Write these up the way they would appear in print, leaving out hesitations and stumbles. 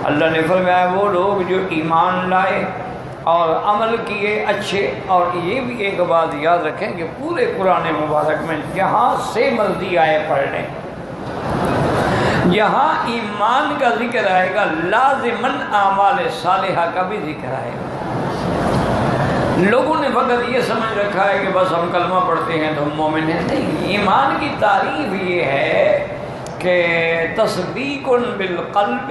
اللہ نے فرمایا وہ لوگ جو ایمان لائے اور عمل کیے اچھے. اور یہ بھی ایک بات یاد رکھیں کہ پورے قرآن مبارک میں جہاں سے مرضی آئے پڑھ لیں، جہاں ایمان کا ذکر آئے گا لازماً اعمال صالحہ کا بھی ذکر آئے گا. لوگوں نے فقط یہ سمجھ رکھا ہے کہ بس ہم کلمہ پڑھتے ہیں تو ہم مومن ہیں. نہیں، ایمان کی تعریف یہ ہے کہ تصدیق بالقلب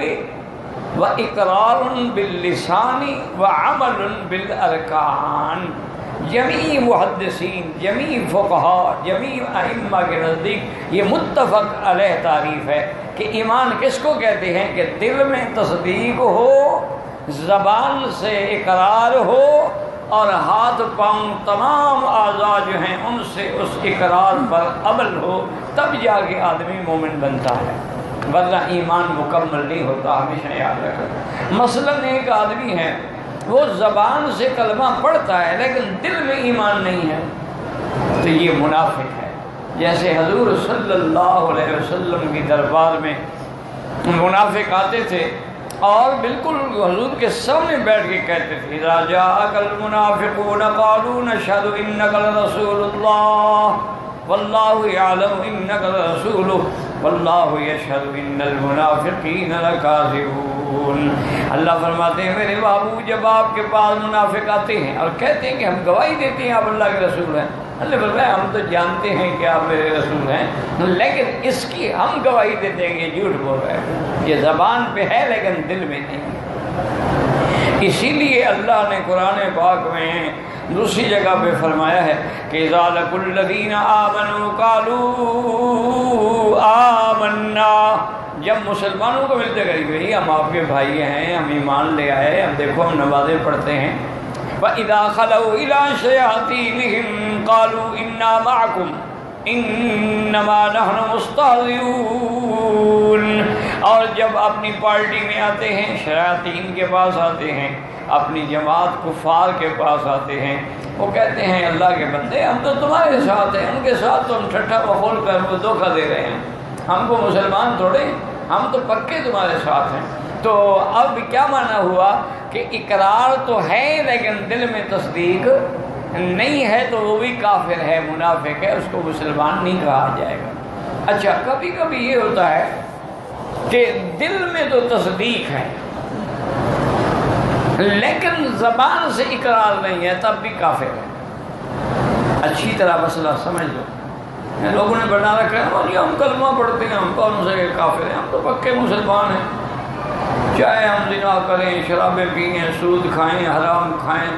و اقرار باللسان و عمل بالارکان. جمیع محدثین، جمیع فقہاء، جمیع ائمہ کے نزدیک یہ متفق علیہ تعریف ہے کہ ایمان کس کو کہتے ہیں کہ دل میں تصدیق ہو، زبان سے اقرار ہو اور ہاتھ پاؤں تمام اعضاء جو ہیں ان سے اس اقرار پر عمل ہو، تب جا کے آدمی مومن بنتا ہے، ورنہ ایمان مکمل نہیں ہوتا. ہمیشہ یاد رکھیں. مثلاً ایک آدمی ہے وہ زبان سے کلمہ پڑھتا ہے لیکن دل میں ایمان نہیں ہے تو یہ منافق ہے. جیسے حضور صلی اللہ علیہ وسلم کی دربار میں منافق آتے تھے اور بالکل حضور کے سامنے بیٹھ کے کہتے تھے اذا جاءک المنافقون قالوا نشهد انک لرسول اللہ واللہ یعلم انک لرسولہ واللہ یشہد ان المنافقین لکاذبون. اللہ فرماتے ہیں میرے بابو جب آپ کے پاس منافق آتے ہیں اور کہتے ہیں کہ ہم گواہی دیتے ہیں آپ اللہ کے رسول ہیں، اللہ فرمایا ہم تو جانتے ہیں کہ آپ میرے رسول ہیں لیکن اس کی ہم گواہی دیتے ہیں کہ جھوٹ بول رہے ہیں. یہ زبان پہ ہے لیکن دل میں نہیں. اسی لیے اللہ نے قرآن پاک میں دوسری جگہ پہ فرمایا ہے کہ اذا لقوا الذین آمنوا قالوا آمنا. جب مسلمانوں کو ملتے کہ بھئی ہم آپ کے بھائی ہیں، ہم ایمان لے آئے، ہم دیکھو ہم نمازیں پڑھتے ہیں. وَإِذَا خَلَوْا إِلَىٰ شَيَاطِینِهِمْ قَالُوا إِنَّا مَعَكُمْ إِنَّمَا نَحْنُ مُسْتَهْزِئُونَ. اور جب اپنی پارٹی میں آتے ہیں، شیاطین کے پاس آتے ہیں، اپنی جماعت کفار کے پاس آتے ہیں، وہ کہتے ہیں اللہ کے بندے ہم تو تمہارے ساتھ ہیں، ان کے ساتھ تو ہم ٹھٹھا بخول کر وہ دھوکہ دے رہے ہیں، ہم کو مسلمان تھوڑے، ہم تو پکے تمہارے ساتھ ہیں. تو اب کیا معنی ہوا کہ اقرار تو ہے لیکن دل میں تصدیق نہیں ہے تو وہ بھی کافر ہے، منافق ہے، اس کو مسلمان نہیں کہا جائے گا. اچھا کبھی کبھی یہ ہوتا ہے کہ دل میں تو تصدیق ہے لیکن زبان سے اقرار نہیں ہے، تب بھی کافر ہے. اچھی طرح مسئلہ سمجھ لو. لوگوں نے بنا رکھا ہے ہم کلمہ پڑھتے ہیں، ہم کون سے کافر ہیں، ہم تو پکے مسلمان ہیں، چاہے ہم زنا کریں، شرابیں پئیں، سود کھائیں، حرام کھائیں،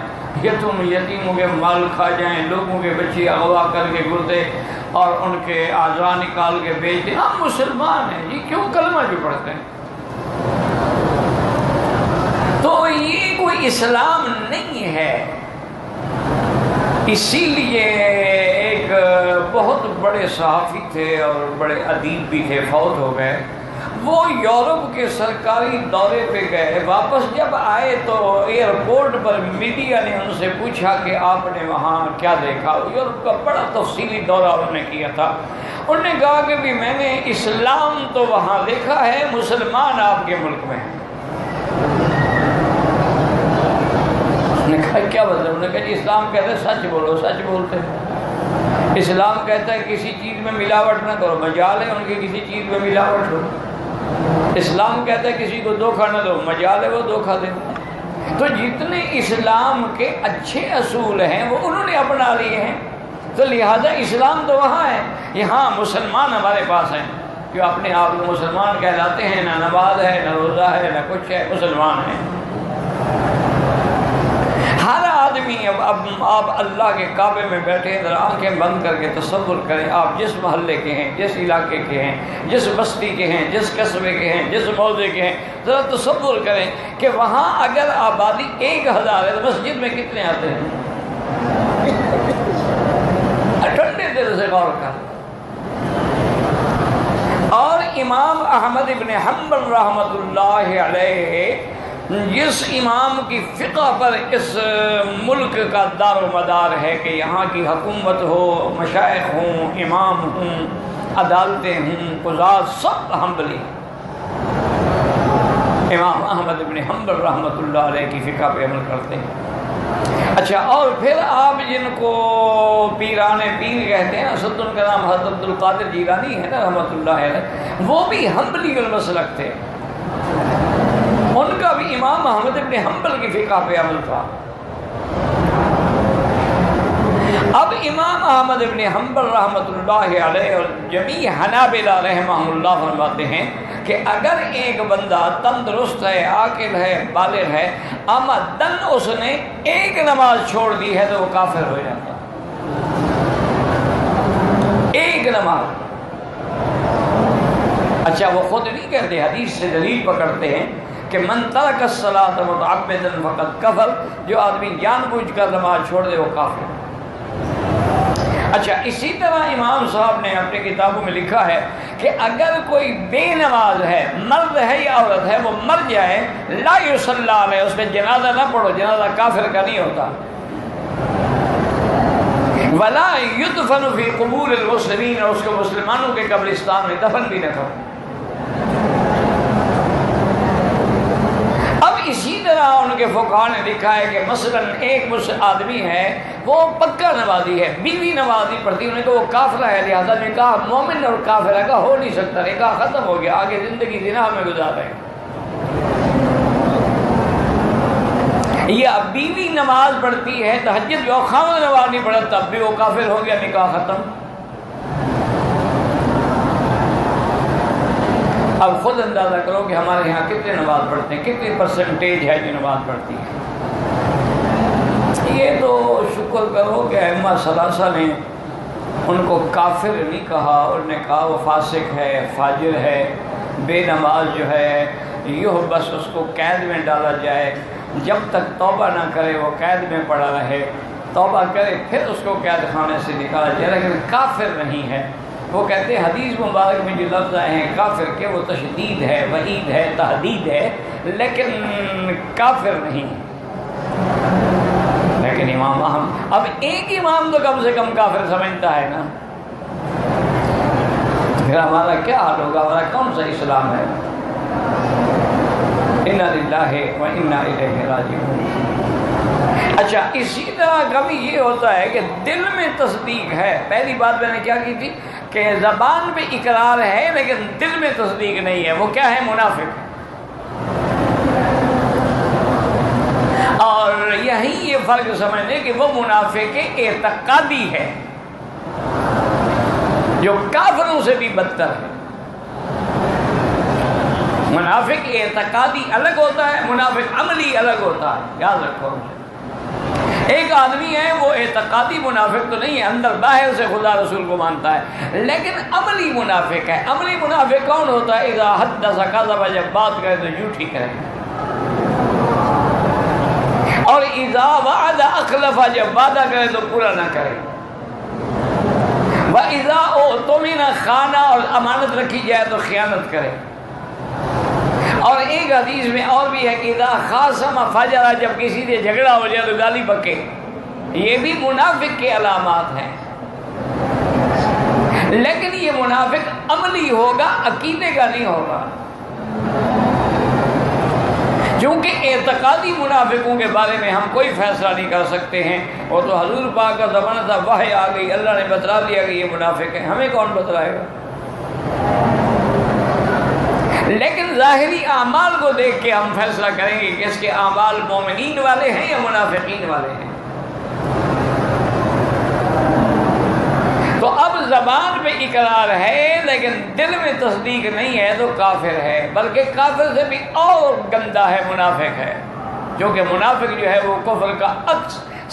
یتیموں کے مال کھا جائیں، لوگوں کے بچے اغوا کر کے گردے اور ان کے اعضاء نکال کے بیچ دیں، ہم مسلمان ہیں. یہ کیوں کلمہ جو پڑھتے ہیں؟ تو یہ کوئی اسلام نہیں ہے. اسی لیے ایک بہت بڑے صحافی تھے اور بڑے ادیب بھی تھے، فوت ہو گئے. وہ یورپ کے سرکاری دورے پہ گئے، واپس جب آئے تو ایئرپورٹ پر میڈیا نے ان سے پوچھا کہ آپ نے وہاں کیا دیکھا. یورپ کا بڑا تفصیلی دورہ انہوں نے کیا تھا. انہوں نے کہا کہ بھی میں نے اسلام تو وہاں دیکھا ہے، مسلمان آپ کے ملک میں ہیں. نے کہا کیا مطلب؟ انہوں نے کہا جی اسلام کہتا ہے سچ بولو، سچ بولتے ہیں. اسلام کہتا ہے کسی چیز میں ملاوٹ نہ کرو، مجال ہے ان کی کسی چیز میں ملاوٹ ہو. اسلام کہتا ہے کسی کو دھوکہ نہ دو، مجال ہے وہ دھوکہ دیں. تو جتنے اسلام کے اچھے اصول ہیں وہ انہوں نے اپنا لیے ہیں، تو لہذا اسلام تو وہاں ہے. یہاں مسلمان ہمارے پاس ہیں جو اپنے آپ کو مسلمان کہلاتے ہیں، نہ نماز ہے، نہ روزہ ہے، نہ کچھ ہے، مسلمان ہیں. ہر آدمی اب آپ اللہ کے کعبے میں بیٹھے ذرا آنکھیں بند کر کے تصور کریں، آپ جس محلے کے ہیں، جس علاقے کے ہیں، جس بستی کے ہیں، جس قصبے کے ہیں، جس موضع کے ہیں، ذرا تصور کریں کہ وہاں اگر آبادی 1000 ہے تو مسجد میں کتنے آتے ہیں؟ ٹھنڈے دل سے غور کر. اور امام احمد ابن حنبل رحمۃ اللہ علیہ جس امام کی فقہ پر اس ملک کا دار و مدار ہے کہ یہاں کی حکومت ہو، مشائخ ہوں، امام ہوں، عدالتیں ہوں، قضات، سب حنبلی. امام احمد ابن حنبل رحمۃ اللہ علیہ کی فقہ پہ عمل کرتے ہیں۔ اچھا، اور پھر آپ جن کو پیران پیر کہتے ہیں، اسد ان کا نام حضرت عبد القادر جیلانی ہے نا رحمۃ اللہ علیہ، وہ بھی حنبلی المسلک تھے، ان کا بھی امام احمد ابن حنبل کی فقہ پہ عمل تھا۔ اب امام احمد ابن حنبل رحمۃ اللہ علیہ اور جمیع حنابلہ رحمہ اللہ فرماتے ہیں کہ اگر ایک بندہ تندرست ہے، عاقل ہے، بالغ ہے، عمدن اس نے ایک نماز چھوڑ دی ہے تو وہ کافر ہو جاتا ہے، ایک نماز۔ اچھا، وہ خود نہیں کہتے، حدیث سے دلیل پکڑتے ہیں کہ من ترک الصلاۃ متعمدا فقد کفر، جو آدمی جان بوجھ کر نماز چھوڑ دے وہ کافر۔ اچھا، اسی طرح امام صاحب نے اپنی کتابوں میں لکھا ہے کہ اگر کوئی بے نماز ہے، مرد ہے یا عورت ہے، وہ مر جائے، لا یصلی علیہ، اس پہ جنازہ نہ پڑھو، جنازہ کافر کا نہیں ہوتا۔ ولا یدفن فی قبور المسلمین، اور اس کو مسلمانوں کے قبرستان میں دفن بھی نہ کرو۔ اب اسی طرح ان کے فقہاء نے لکھا ہے کہ مثلا ایک آدمی ہے، وہ پکا نمازی ہے، بیوی نماز نہیں پڑھتی، انہیں کہا وہ کافرہ ہے، لہٰذا نکاح مومن اور کافرہ کا ہو نہیں سکتا، نکاح ختم ہو گیا، آگے زندگی زنا میں گزار رہے ہیں۔ یا بیوی نماز پڑھتی ہے تہجد جو خامد نماز نہیں پڑھتا، تب بھی وہ کافر ہو گیا، نکاح ختم۔ اب خود اندازہ کرو کہ ہمارے یہاں کتنے نماز پڑھتے ہیں، کتنی پرسنٹیج ہے جو نماز پڑھتی ہے۔ یہ تو شکر کرو کہ ائمہ ثلاثہ نے ان کو کافر نہیں کہا، انہوں نے کہا وہ فاسق ہے، فاجر ہے، بے نماز جو ہے، یوں بس اس کو قید میں ڈالا جائے، جب تک توبہ نہ کرے وہ قید میں پڑا رہے، توبہ کرے پھر اس کو قید خانے سے نکالا جائے، لیکن کافر نہیں ہے۔ وہ کہتے ہیں حدیث مبارک میں جو لفظ آئے ہیں کافر کے، وہ تشدید ہے، وعید ہے، تحدید ہے، لیکن کافر نہیں۔ لیکن امام احمد، اب ایک امام تو کم سے کم کافر سمجھتا ہے نا، پھر ہمارا کیا حال ہوگا، ہمارا کون سا اسلام ہے؟ انا للہ و انا الیہ راجعون۔ اچھا، اسی طرح کبھی یہ ہوتا ہے کہ دل میں تصدیق ہے، پہلی بات میں نے کیا کی تھی کہ زبان پہ اقرار ہے لیکن دل میں تصدیق نہیں ہے، وہ کیا ہے؟ منافق۔ اور یہی یہ فرق سمجھنے کہ وہ منافق اعتقادی ہے جو کافروں سے بھی بدتر ہے۔ منافق اعتقادی الگ ہوتا ہے، منافق عملی الگ ہوتا ہے، یاد رکھو۔ ایک آدمی ہے وہ اعتقادی منافق تو نہیں ہے، اندر باہر سے خدا رسول کو مانتا ہے، لیکن عملی منافق ہے۔ عملی منافق کون ہوتا ہے؟ اذا حدث کذب، جب بات کرے تو جھوٹی کرے، اور اذا وعد اخلف، جب وعدہ کرے تو پورا نہ کرے، واذا اؤتمن خان، اور امانت رکھی جائے تو خیانت کرے۔ اور ایک حدیث میں اور بھی ہے کہ اذا خاصم فجر، جب کسی سے جھگڑا ہو جائے تو گالی بکے۔ یہ بھی منافق کے علامات ہیں، لیکن یہ منافق عملی ہوگا، عقیدے کا نہیں ہوگا، کیونکہ اعتقادی منافقوں کے بارے میں ہم کوئی فیصلہ نہیں کر سکتے ہیں، وہ تو حضور پاک کا زمانہ تھا، وحی آ گئی، اللہ نے بتلا دیا کہ یہ منافق ہے، ہمیں کون بتلائے گا؟ لیکن ظاہری اعمال کو دیکھ کے ہم فیصلہ کریں گے کہ اس کے اعمال مومنین والے ہیں یا منافقین والے ہیں۔ تو اب زبان پہ اقرار ہے لیکن دل میں تصدیق نہیں ہے تو کافر ہے، بلکہ کافر سے بھی اور گندا ہے، منافق ہے، کیونکہ منافق جو ہے وہ کفر کا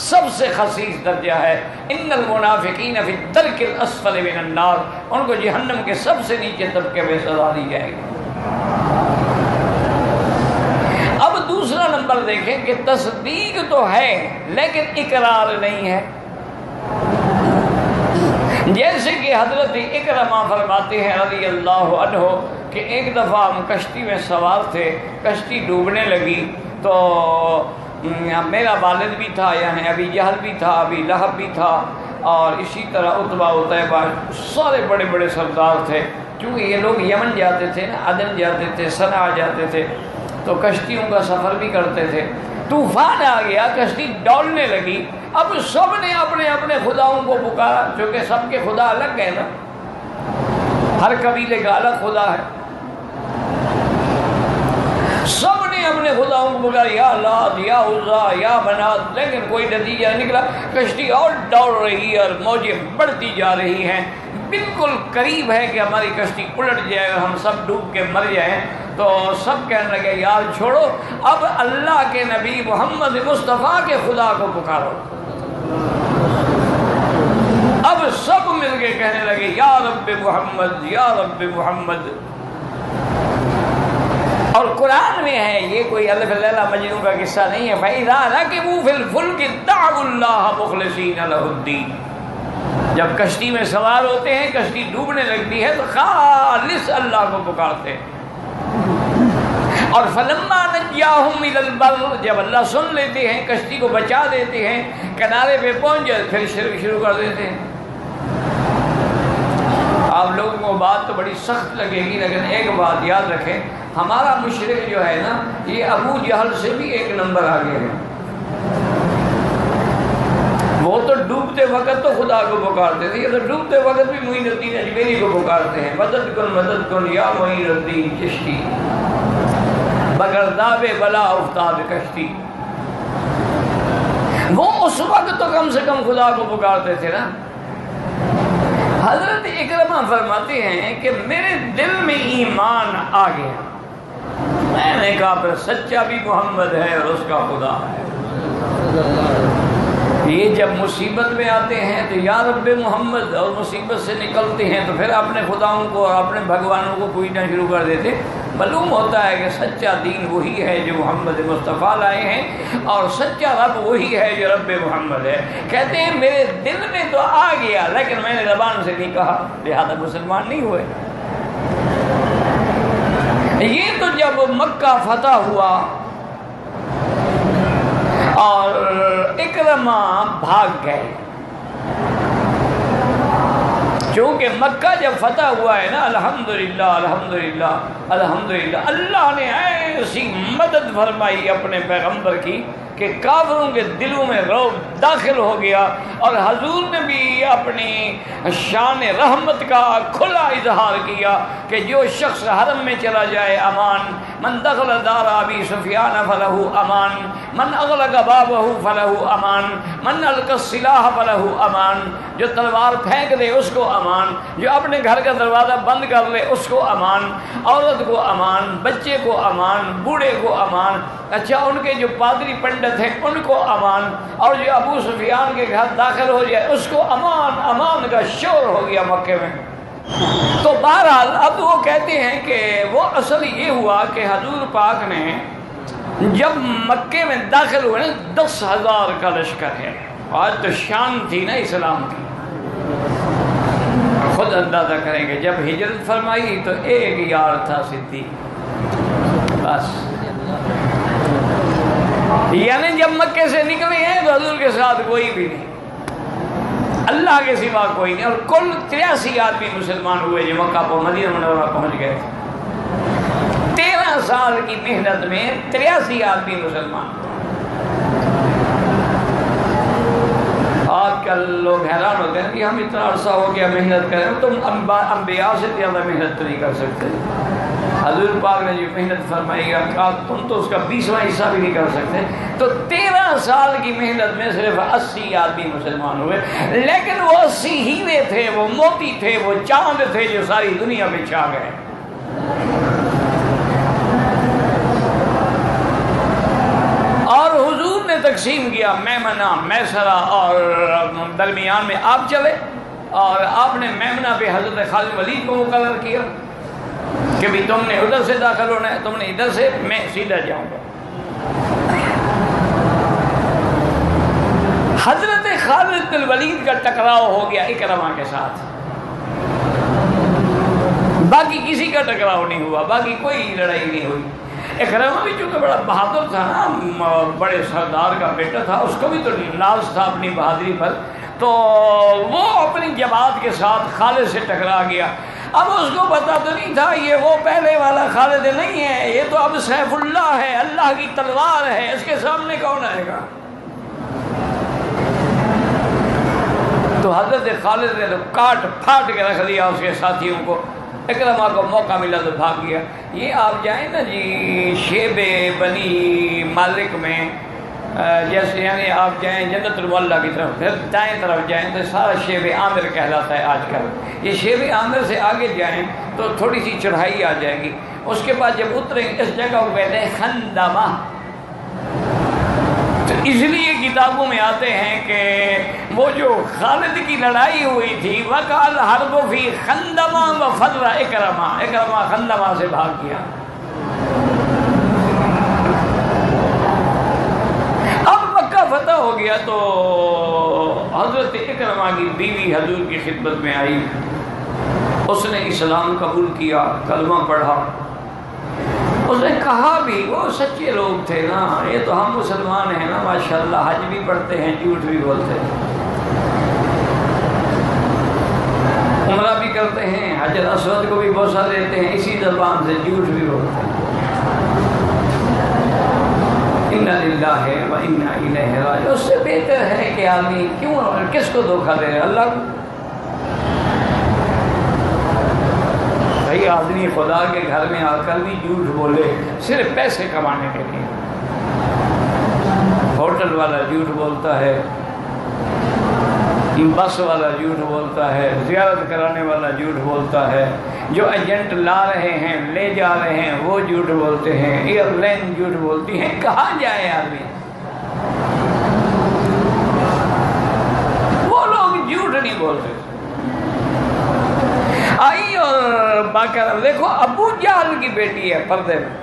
سب سے خسیس درجہ ہے۔ ان المنافقین فی الدرک الاسفل من النار، ان کو جہنم کے سب سے نیچے طبقے میں سزا دی جائے گی۔ اب دوسرا نمبر دیکھیں کہ تصدیق تو ہے لیکن اقرار نہیں ہے، جیسے کہ حضرت اکرمہ فرماتے ہیں رضی اللہ عنہ کہ ایک دفعہ ہم کشتی میں سوار تھے، کشتی ڈوبنے لگی تو میرا والد بھی تھا، یعنی ابی جہل بھی تھا، ابی لہب بھی تھا، اور اسی طرح عتبہ عتیبہ، سارے بڑے بڑے سردار تھے، کیونکہ یہ لوگ یمن جاتے تھے نا، عدن جاتے تھے، صنعا جاتے تھے، تو کشتیوں کا سفر بھی کرتے تھے. طوفان آ گیا، کشتی ڈولنے لگی. اب سب نے اپنے اپنے خداؤں کو پکارا، چونکہ سب کے خدا الگ گئے نا، ہر قبیلے کا الگ خدا ہے. سب نے اپنے خداؤں کو پکارا، یا لات، یا عزا، یا منات، لیکن کوئی نتیجہ نکلا. کشتی اور دوڑ رہی ہے اور موجیں بڑھتی جا رہی ہیں. بالکل قریب ہے کہ ہماری کشتی الٹ جائے اور ہم سب ڈوب کے مر جائیں. تو سب کہنے لگے یار چھوڑو، اب اللہ کے نبی محمد مصطفیٰ کے خدا کو پکارو. اب سب مل کے کہنے لگے یا رب محمد، یا رب محمد. اور قرآن میں ہے، یہ کوئی الف لیلا مجنوں کا قصہ نہیں ہے. فَإِذَا رَكِبُوا فِي الْفُلْكِ دَعَوُا اللَّهَ مُخْلِصِينَ لَهُ الدِّينَ. جب کشتی میں سوار ہوتے ہیں، کشتی ڈوبنے لگتی ہے تو خالص اللہ کو پکارتے ہیں. اور فَلَمَّا نَجَّاهُمْ إِلَى الْبَرِّ، جب اللہ سن لیتے ہیں، کشتی کو بچا دیتے ہیں، کنارے پہ پہنچ جائے، پھر شرک شروع کر دیتے ہیں. آپ لوگوں کو بات تو بڑی سخت لگے گی، لیکن ایک بات یاد رکھیں، ہمارا مشرک جو ہے نا، یہ ابو جہل سے بھی ایک نمبر آگے ہے. وہ تو ڈوبتے وقت تو خدا کو پکارتے تھے، یہ تو ڈوبتے وقت بھی معین الدین اجمیری کو پکارتے ہیں. مدد کن یا معین الدین چشتی، بگرداب بلا افتاد کشتی. وہ اس وقت تو کم سے کم خدا کو پکارتے تھے نا. حضرت اکرمہ فرماتے ہیں کہ میرے دل میں ایمان آ گیا. میں نے کہا پھر سچا بھی محمد ہے اور اس کا خدا ہے. یہ جب مصیبت میں آتے ہیں تو یا رب محمد، اور مصیبت سے نکلتے ہیں تو پھر اپنے خداؤں کو اور اپنے بھگوانوں کو پوجنا شروع کر دیتے. معلوم ہوتا ہے کہ سچا دین وہی ہے جو محمد مصطفیٰ لائے ہیں، اور سچا رب وہی ہے جو رب محمد ہے. کہتے ہیں میرے دل میں تو آ گیا، لیکن میں نے زبان سے نہیں کہا، لہذا مسلمان نہیں ہوئے. یہ تو جب مکہ فتح ہوا اور اکرمہ بھاگ گئے، چونکہ مکہ جب فتح ہوا ہے نا، الحمدللہ الحمدللہ الحمدللہ، اللہ نے ایسی مدد فرمائی اپنے پیغمبر کی کہ کافروں کے دلوں میں رعب داخل ہو گیا. اور حضور نے بھی اپنی شان رحمت کا کھلا اظہار کیا کہ جو شخص حرم میں چلا جائے امان، من دخل دار ابی سفیان فلہ امان، من اغلق بابہ فلہ امان، من القى السلاح فلہ امان. جو تلوار پھینک دے اس کو امان، جو اپنے گھر کا دروازہ بند کر لے اس کو امان، عورت کو امان، بچے کو امان، بوڑھے کو امان. اچھا ان کے جو پادری پنڈت ہیں ان کو امان، اور جو ابو سفیان کے گھر داخل ہو جائے اس کو امان. امان کا شور ہو گیا مکے میں. تو بہرحال اب وہ کہتے ہیں کہ وہ اصل یہ ہوا کہ حضور پاک نے جب مکے میں داخل ہوئے نا، 10,000 کا لشکر ہے. آج تو شان تھی نا اسلام کی. خود اندازہ کریں گے جب ہجرت فرمائی تو ایک یار تھا صدیق، بس. یعنی جب مکے سے نکلے ہیں تو حضور کے ساتھ کوئی بھی نہیں، اللہ کے سوا کوئی نہیں. اور کل 83 آدمی مسلمان ہوئے جو مکہ پر مدینہ منورہ پہنچ گئے. 13 سال کی محنت میں 83 آدمی مسلمان. آج کل لوگ حیران ہوتے ہیں کہ ہم اتنا عرصہ ہو گیا محنت کریں، تم انبیاء سے زیادہ محنت تو نہیں کر سکتے. حضور پاک نے جو محنت فرمائی کہا تم تو اس کا 20واں حصہ بھی نہیں کر سکتے. تو 13 سال کی محنت میں صرف 80 آدمی مسلمان ہوئے. لیکن وہ 80 ہیرے تھے، وہ موتی تھے، وہ چاند تھے جو ساری دنیا میں چھا گئے. اور حضور نے تقسیم کیا، میمنہ، میسرہ، اور درمیان میں آپ چلے. اور آپ نے میمنہ پہ حضرت خالد ولید کو مقرر کیا کہ بھی تم نے ادھر سے داخل ہونا ہے، تم نے ادھر سے، میں سیدھا جاؤں گا. حضرت خالد بن ولید کا ٹکراؤ ہو گیا اکرمہ کے ساتھ، باقی کسی کا ٹکراؤ نہیں ہوا، باقی کوئی لڑائی نہیں ہوئی. اکرمہ بھی چونکہ بڑا بہادر تھا نا، بڑے سردار کا بیٹا تھا، اس کو بھی تو ناز تھا اپنی بہادری پر. تو وہ اپنی جماعت کے ساتھ خالد سے ٹکرا گیا. اب اس کو پتا تو نہیں تھا یہ وہ پہلے والا خالد نہیں ہے، یہ تو اب سیف اللہ ہے، اللہ کی تلوار ہے، اس کے سامنے کون آئے گا؟ تو حضرت خالد نے تو کاٹ پھاٹ کے رکھ دیا اس کے ساتھیوں کو۔ اکرمہ کو موقع ملا تو بھاگ گیا۔ یہ آپ جائیں نا جی شیب بنی مالک میں، جیسے یعنی آپ جائیں جنت المعلیٰ کی طرف، پھر دائیں طرف جائیں تو سارا شیب عامر کہلاتا ہے آج کل۔ یہ شیب عامر سے آگے جائیں تو تھوڑی سی چڑھائی آ جائے گی، اس کے بعد جب اتریں اس جگہ کو کہتے ہیں خندمہ۔ تو اس لیے کتابوں میں آتے ہیں کہ وہ جو خالد کی لڑائی ہوئی تھی وقال حرب فی خندمہ وفر اکرمہ، اکرمہ خندمہ سے بھاگ گیا۔ فتح ہو گیا تو حضرت اکرمہ کی بیوی حضور کی خدمت میں آئی، اس نے اسلام قبول کیا، کلمہ پڑھا۔ اس نے کہا بھی، وہ سچے لوگ تھے نا، یہ تو ہم مسلمان ہیں نا ماشاءاللہ، حج بھی پڑھتے ہیں، جھوٹ بھی بولتے ہیں، عمرہ بھی کرتے ہیں، حجر اسود کو بھی بوسہ دیتے ہیں، اسی زبان سے جھوٹ بھی بولتے ہیں۔ اِنَّا لِلَّهِ وَإِنَّا إِلَيْهِ رَاجِعُونَ۔ اس سے بہتر ہے کہ آدمی کیوں کس کو دھوکہ دے، اللہ کو۔ بھائی آدمی خدا کے گھر میں آ کر بھی جھوٹ بولے صرف پیسے کمانے کے لیے، ہوٹل والا جھوٹ بولتا ہے، بس والا جھوٹ بولتا ہے، زیارت کرانے والا جھوٹ بولتا ہے، جو ایجنٹ لا رہے ہیں لے جا رہے ہیں وہ جھوٹ بولتے ہیں، ایئر لائن جھوٹ بولتی ہیں، کہاں جائے آدمی؟ وہ لوگ جھوٹ نہیں بولتے۔ آئی اور باقاعدہ دیکھو ابو جہل کی بیٹی ہے پردے میں،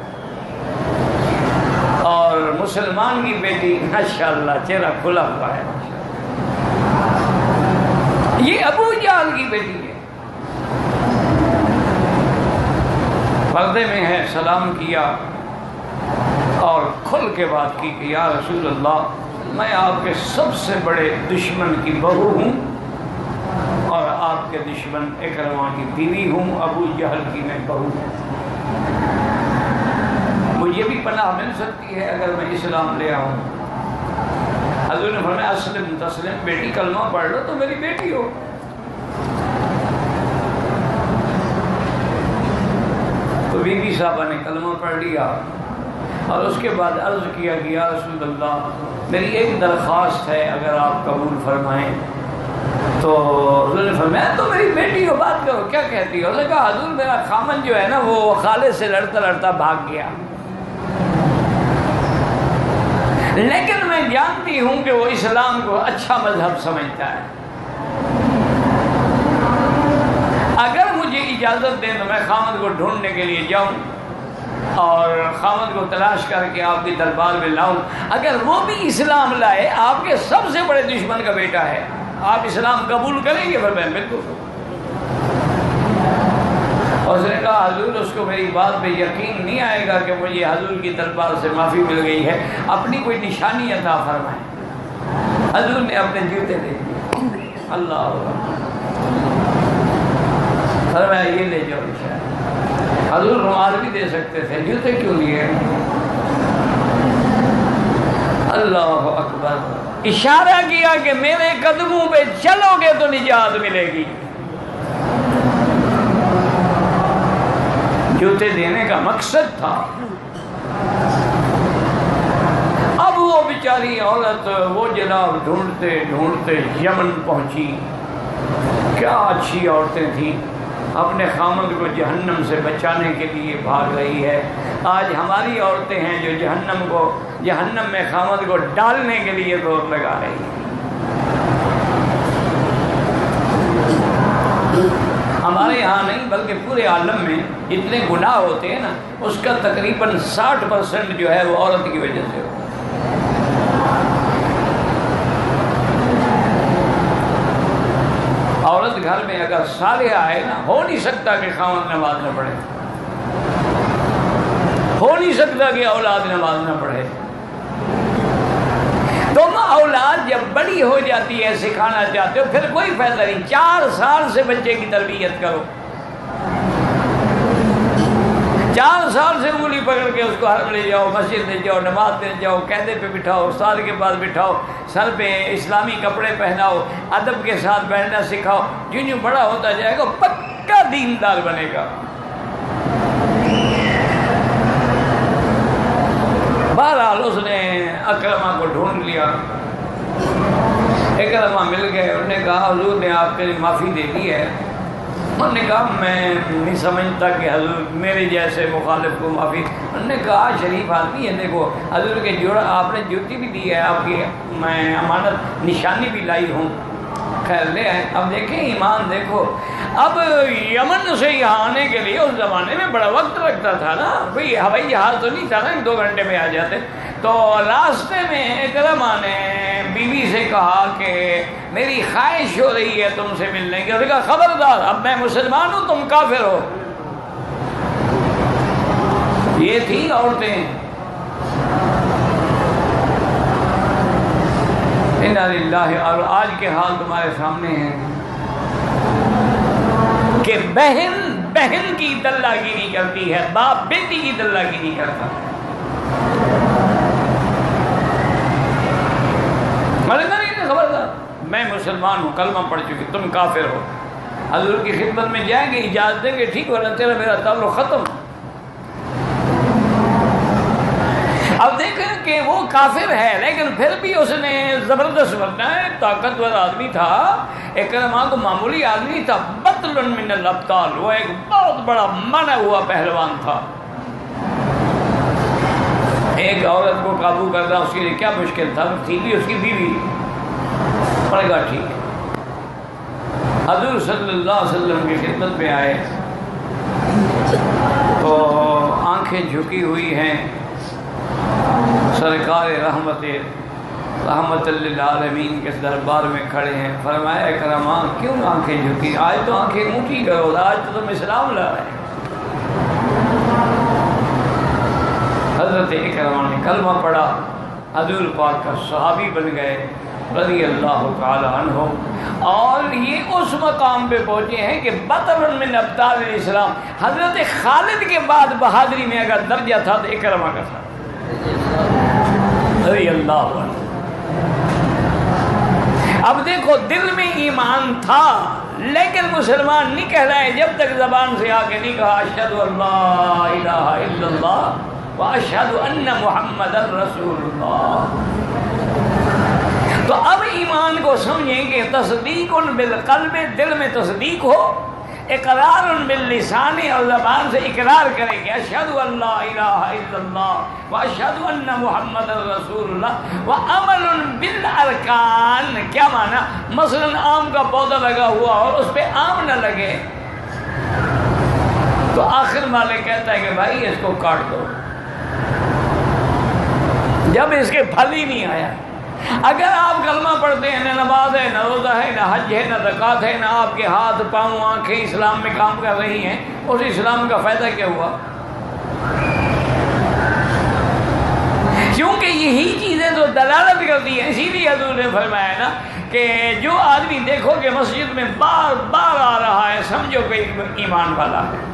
اور مسلمان کی بیٹی ماشاءاللہ چہرہ کھلا ہوا ہے، یہ ابو جہل کی بیٹی ہے، پردے میں ہے، سلام کیا اور کھل کے بات کی کہ یا رسول اللہ میں آپ کے سب سے بڑے دشمن کی بہو ہوں اور آپ کے دشمن اکرمہ کی بیوی ہوں، ابو جہل کی میں بہو ہوں، مجھے بھی پناہ مل سکتی ہے اگر میں اسلام لے آؤں۔ حضور نے فرمایا اسلم تسلم، بیٹی کلمہ پڑھ لو تو میری بیٹی ہو۔ تو بی بی صاحبہ نے کلمہ پڑھ لیا اور اس کے بعد عرض کیا کہ یا رسول اللہ میری ایک درخواست ہے، اگر آپ قبول فرمائیں۔ تو حضور نے فرمایا تو میری بیٹی ہو، بات کرو، کیا کہتی ہو؟ اس نے کہا حضور میرا خامن جو ہے نا وہ خالد سے لڑتا لڑتا بھاگ گیا، لیکن میں جانتی ہوں کہ وہ اسلام کو اچھا مذہب سمجھتا ہے، اگر مجھے اجازت دیں تو میں خامد کو ڈھونڈنے کے لیے جاؤں اور خامد کو تلاش کر کے آپ کے دربار میں لاؤں، اگر وہ بھی اسلام لائے، آپ کے سب سے بڑے دشمن کا بیٹا ہے، آپ اسلام قبول کریں گے؟ میں بالکل۔ اور اس نے کہا حضور اس کو میری بات پہ یقین نہیں آئے گا کہ مجھے حضور کی دربار سے معافی مل گئی ہے، اپنی کوئی نشانی عطا فرمائیں۔ حضور نے اپنے جوتے دے دیے، اللہ فرمایا یہ لے جاؤ نشانی۔ حضور رومال بھی دے سکتے تھے، جوتے کیوں لیے؟ اللہ اکبر، اشارہ کیا کہ میرے قدموں پہ چلو گے تو نجات ملے گی۔ جوتے دینے کا مقصد تھا۔ اب وہ بیچاری عورت وہ جناب ڈھونڈتے ڈھونڈتے یمن پہنچی، کیا اچھی عورتیں تھیں، اپنے خامد کو جہنم سے بچانے کے لیے بھاگ رہی ہے۔ آج ہماری عورتیں ہیں جو جہنم میں خامد کو ڈالنے کے لیے دوڑ لگا رہی ہیں۔ ہمارے یہاں نہیں بلکہ پورے عالم میں اتنے گناہ ہوتے ہیں نا، اس کا تقریباً 60% جو ہے وہ عورت کی وجہ سے ہوتا ہے۔ عورت گھر میں اگر صالح آئے نا، ہو نہیں سکتا کہ خاوند نماز نہ پڑھے، ہو نہیں سکتا کہ اولاد نماز نہ پڑھے۔ تم اولاد جب بڑی ہو جاتی ہے سکھانا چاہتے ہو، پھر کوئی فائدہ نہیں، 4 سال سے بچے کی تربیت کرو، 4 سال سے انگلی پکڑ کے اس کو حرم لے جاؤ، مسجد لے جاؤ، نماز لے جاؤ، قیدے پہ بٹھاؤ، استاد کے پاس بٹھاؤ، سر پہ اسلامی کپڑے پہناؤ، ادب کے ساتھ بیٹھنا سکھاؤ، جو بڑا ہوتا جائے گا پکا دیندار بنے گا۔ بہرحال اس نے اکرمہ کو ڈھونڈ لیا، اکرمہ مل گئے، انہوں نے کہا حضور نے آپ کے لیے معافی دے دی ہے۔ انہوں نے کہا میں نہیں سمجھتا کہ حضور میرے جیسے مخالف کو معافی۔ انہوں نے کہا شریف آدمی ہے، دیکھو حضور کے جوڑا آپ نے جوتی بھی دی ہے، آپ کی میں امانت نشانی بھی لائی ہوں، خیر لے آئے۔ اب دیکھیں ایمان دیکھو، اب یمن سے یہاں آنے کے لیے اس زمانے میں بڑا وقت لگتا تھا نا، کوئی ہوائی جہاز تو نہیں تھا نا 2 گھنٹے میں آ جاتے۔ تو راستے میں اکرمہ نے بیوی سے کہا کہ میری خواہش ہو رہی ہے تم سے ملنے کی۔ اس نے کہا خبردار، اب میں مسلمان ہوں تم کافر ہو۔ یہ تھی عورتیں۔ انا للہ۔ اور آج کے حال تمہارے سامنے ہیں کہ بہن کی دلہ گیری کرتی ہے، باپ بیٹی کی دلہ گیری کرتا ہے۔ خبردار، میں مسلمان ہوں، کلمہ پڑھ چکی، تم کافر ہو۔ حضور کی خدمت میں جائیں گے، اجازت دیں گے، ٹھیک ورنہ تیرا میرا تعلق ختم۔ اب دیکھیں کہ وہ کافر ہے لیکن پھر بھی اس نے زبردست ورنہ ہے، طاقتور آدمی تھا، اکرمہ کو معمولی آدمی تھا، بطل من الابطال، وہ ایک بہت بڑا مانا ہوا پہلوان تھا۔ ایک عورت کو قابو کرنا اس کے لیے کیا مشکل تھا، تھی بھی اس کی بیوی، پڑے گا ٹھیک۔ حضور صلی اللہ علیہ وسلم کی خدمت میں آئے تو آنکھیں جھکی ہوئی ہیں، سرکار رحمت للعالمین کے دربار میں کھڑے ہیں۔ فرمایا اکرمہ کیوں آنکھیں جھکی؟ آج تو آنکھیں اونچی کرو، آج تو تم اسلام لا رہے ہیں۔ حضرت اکرمہ نے کلمہ پڑھا، حضور پاک کا صحابی بن گئے رضی اللہ تعالی عنہ، اور یہ اس مقام پہ پہنچے ہیں کہ بطل من ابطال الاسلام۔ حضرت خالد کے بعد بہادری میں اگر درجہ تھا تو اکرمہ کا تھا رضی اللہ عنہ۔ اب دیکھو دل میں ایمان تھا لیکن مسلمان نہیں کہہ رہے جب تک زبان سے آ کے نہیں کہا اشہد ان لا الہ الا اللہ واشہد ان محمد رسول اللہ۔ تو اب ایمان کو سمجھیں کہ تصدیق بالقلب، دل میں تصدیق ہو، اقرار باللسان، اور زبان سے اقرار کرے کہ اشہد ان لا الہ الا اللہ واشہد ان محمد رسول اللہ، وعمل بالارکان۔ کیا معنی؟ مثلا آم کا پودا لگا ہوا اور اس پہ آم نہ لگے تو آخر مالک کہتا ہے کہ بھائی اس کو کاٹ دو، جب اس کے پھل ہی نہیں آیا۔ اگر آپ کلمہ پڑھتے ہیں، نہ نماز ہے، نہ روزہ ہے، نہ حج ہے، نہ زکوٰۃ ہے، نہ آپ کے ہاتھ پاؤں آنکھیں اسلام میں کام کر رہی ہیں، اس اسلام کا فائدہ کیا ہوا؟ کیونکہ یہی چیزیں تو دلالت کرتی ہیں۔ اسی لیے حضور نے فرمایا نا کہ جو آدمی دیکھو کہ مسجد میں بار بار آ رہا ہے سمجھو کہ ایمان والا ہے۔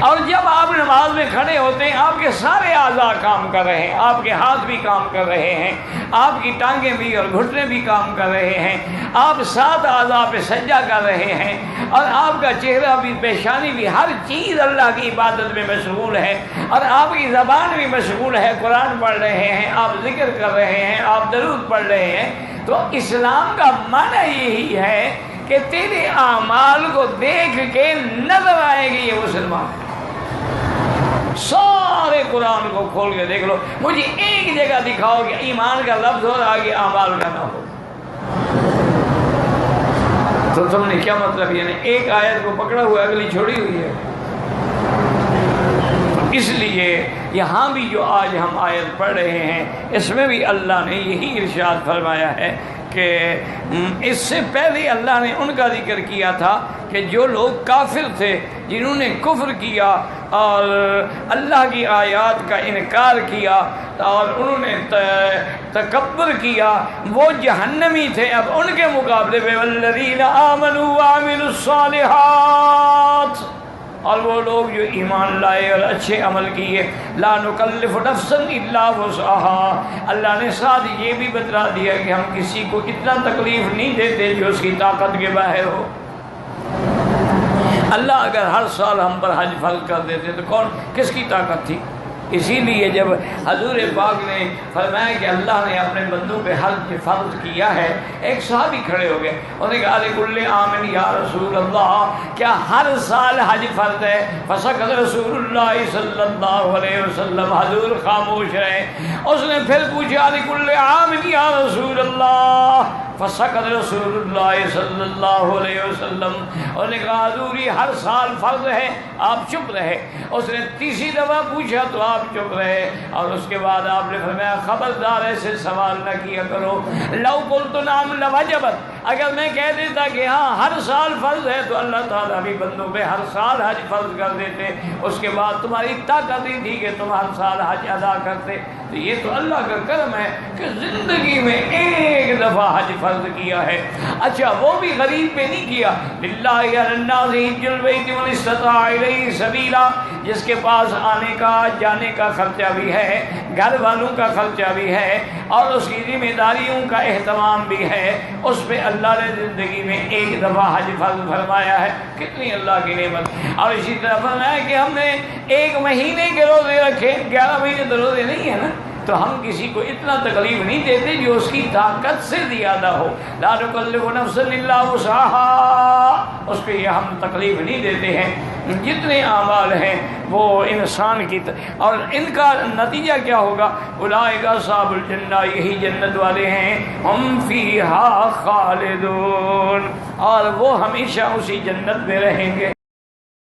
اور جب آپ نماز میں کھڑے ہوتے ہیں آپ کے سارے اعضاء کام کر رہے ہیں، آپ کے ہاتھ بھی کام کر رہے ہیں، آپ کی ٹانگیں بھی اور گھٹنے بھی کام کر رہے ہیں، آپ 7 اعضاء پہ سجدہ کر رہے ہیں، اور آپ کا چہرہ بھی، پیشانی بھی، ہر چیز اللہ کی عبادت میں مشغول ہے، اور آپ کی زبان بھی مشغول ہے، قرآن پڑھ رہے ہیں، آپ ذکر کر رہے ہیں، آپ درود پڑھ رہے ہیں۔ تو اسلام کا معنی یہی ہے کہ تیرے اعمال کو دیکھ کے نظر آئے گی یہ مسلمان۔ سارے قرآن کو کھول کے دیکھ لو، مجھے ایک جگہ دکھاؤ کہ ایمان کا لفظ ہو آگے اعمال کا نہ ہو۔ تو تم نے کیا مطلب؟ یعنی ایک آیت کو پکڑا ہوا اگلی چھوڑی ہوئی ہے۔ اس لیے یہاں بھی جو آج ہم آیت پڑھ رہے ہیں اس میں بھی اللہ نے یہی ارشاد فرمایا ہے کہ اس سے پہلے اللہ نے ان کا ذکر کیا تھا کہ جو لوگ کافر تھے، جنہوں نے کفر کیا اور اللہ کی آیات کا انکار کیا اور انہوں نے تکبر کیا، وہ جہنمی تھے۔ اب ان کے مقابلے میں والذین آمنوا وعملوا الصالحات، اور وہ لوگ جو ایمان لائے اور اچھے عمل کیے، لا نکلف نفسا الا وسعها، اللہ نے ساتھ یہ بھی بتلا دیا کہ ہم کسی کو اتنا تکلیف نہیں دیتے جو اس کی طاقت کے باہر ہو۔ اللہ اگر ہر سال ہم پر حج فرض کر دیتے تو کون کس کی طاقت تھی؟ اسی لیے جب حضور پاک نے فرمایا کہ اللہ نے اپنے بندوں پہ حج فرض کیا ہے، ایک صحابی کھڑے ہو گئے، انہوں نے کہا لکل عام یا رسول اللہ، کیا ہر سال حج فرض ہے؟ فسکت رسول اللہ صلی اللہ علیہ وسلم، حضور خاموش رہے۔ اس نے پھر پوچھا لکل عام یا رسول اللہ، فسکت رسول اللہ صلی اللہ علیہ وسلم، انہوں نے کہا حضور یہ ہر سال فرض ہے، آپ چپ رہے۔ اس نے تیسری دفعہ پوچھا تو آپ چپ رہے، اور اس کے بعد آپ نے فرمایا خبردار ایسے سوال نہ کیا کرو، لو قلت نعم لوجبت، اگر میں کہہ دیتا کہ ہاں ہر سال فرض ہے تو اللہ تعالیٰ بھی بندوں پہ ہر سال حج فرض کر دیتے، اس کے بعد تمہاری طاقت ہی تھی کہ تم ہر سال حج ادا کرتے۔ تو یہ تو اللہ کا کرم ہے کہ زندگی میں ایک دفعہ حج فرض کیا ہے۔ اچھا وہ بھی غریب پہ نہیں کیا، للہ علی الناس حج البیت من استطاع الیہ سبیلا، جس کے پاس آنے کا جانے کا خرچہ بھی ہے، گھر والوں کا خرچہ بھی ہے، اور اس کی ذمہ داریوں کا اہتمام بھی ہے، اس پہ اللہ نے زندگی میں ایک دفعہ حج فرض فرمایا ہے۔ کتنی اللہ کی نعمت۔ اور اسی طرح فرمایا کہ ہم نے ایک مہینے کے روزے رکھے، 11 مہینے تو روزے نہیں ہے نا، تو ہم کسی کو اتنا تکلیف نہیں دیتے جو اس کی طاقت سے زیادہ ہو۔ لا نکلف نفسا الا وسعها، اس پہ یہ ہم تکلیف نہیں دیتے ہیں۔ جتنے اعمال ہیں وہ انسان کی اور ان کا نتیجہ کیا ہوگا؟ اولئک اصحاب الجنہ، یہی جنت والے ہیں، ہم فیہا خالدون، اور وہ ہمیشہ اسی جنت میں رہیں گے۔